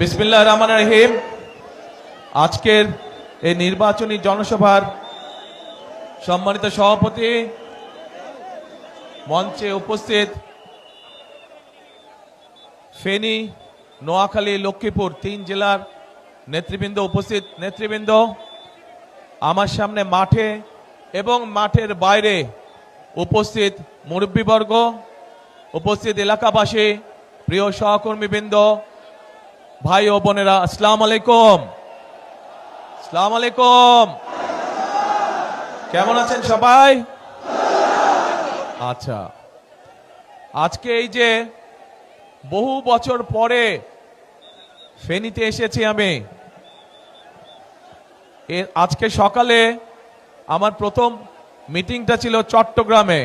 বিসমিল্লাহির রহমানির রহিম। আজকের এই নির্বাচনী জনসভার সম্মানিত সভাপতি, মঞ্চে উপস্থিত ফেনী, নোয়াখালী, লক্ষ্মীপুর 3 জেলার নেতৃবৃন্দ, উপস্থিত নেতৃবৃন্দ, আমার সামনে মাঠে এবং মাঠের বাইরে উপস্থিত মুরব্বীবর্গ, উপস্থিত এলাকাবাসী, প্রিয় সহকর্মীবৃন্দ, ভাই ও বোনেরা, আসসালামু আলাইকুম। আসসালামু আলাইকুম। কেমন আছেন সবাই? আচ্ছা, আজকে এই যে বহু বছর পরে ফেনীতে এসেছি আমি, আজকে সকালে আমার প্রথম মিটিংটা ছিল চট্টগ্রামে।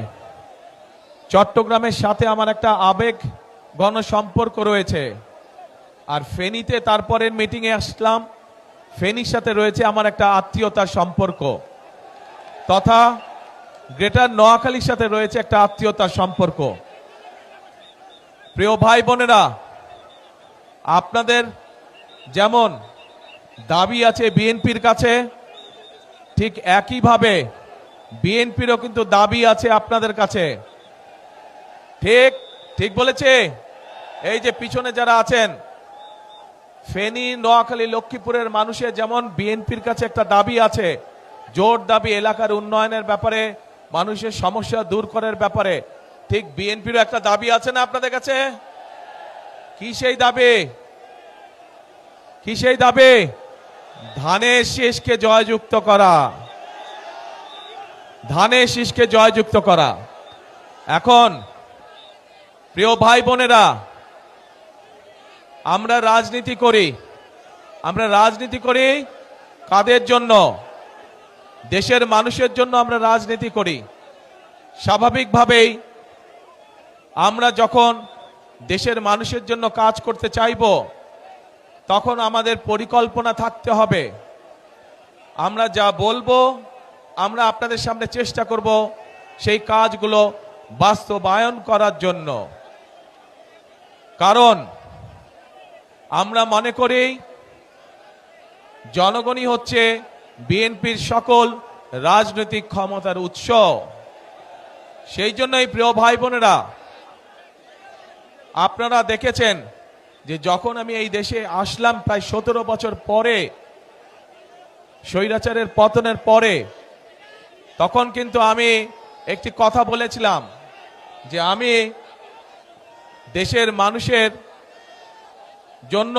চট্টগ্রামের সাথে আমার একটা আবেগ ঘন সম্পর্ক রয়েছে, আর ফেনীতে তারপরের মিটিংয়ে আসলাম, ফেনীর সাথে রয়েছে আমার একটা আত্মীয়তার সম্পর্ক, তথা গ্রেটার নোয়াখালীর সাথে রয়েছে একটা আত্মীয়তার সম্পর্ক। প্রিয় ভাই বোনেরা, আপনাদের যেমন দাবি আছে বিএনপির কাছে, ঠিক একইভাবে বিএনপিরও কিন্তু দাবি আছে আপনাদের কাছে। ঠিক ঠিক বলেছে? এই যে পিছনে যারা আছেন, ফেনী, নোয়াখালী, লক্ষ্মীপুরের মানুষের যেমন বিএনপির কাছে একটা দাবি আছে, জোর দাবি এলাকার উন্নয়নের ব্যাপারে, মানুষের সমস্যা দূর করার ব্যাপারে, ঠিক বিএনপিরও একটা দাবি আছে না আপনাদের কাছে? কি সেই দাবি? কি সেই দাবি? ধানের শীষকে জয়যুক্ত করা, ধানের শীষকে জয়যুক্ত করা। এখন প্রিয় ভাই বোনেরা, আমরা রাজনীতি করি, আমরা রাজনীতি করি কাদের জন্য? দেশের মানুষের জন্য আমরা রাজনীতি করি। স্বাভাবিকভাবেই আমরা যখন দেশের মানুষের জন্য কাজ করতে চাইব, তখন আমাদের পরিকল্পনা থাকতে হবে। আমরা যা বলবো, আমরা আপনাদের সামনে চেষ্টা করব সেই কাজগুলো বাস্তবায়ন করার জন্য। কারণ আমরা মনে করি জনগণই হচ্ছে বিএনপির সকল রাজনৈতিক ক্ষমতার উৎস। সেই জন্যই প্রিয় ভাই বোনেরা, আপনারা দেখেছেন যে যখন আমি এই দেশে আসলাম প্রায় 17 বছর পরে, স্বৈরাচারের পতনের পরে, তখন কিন্তু আমি একটি কথা বলেছিলাম যে আমি দেশের মানুষের জন্য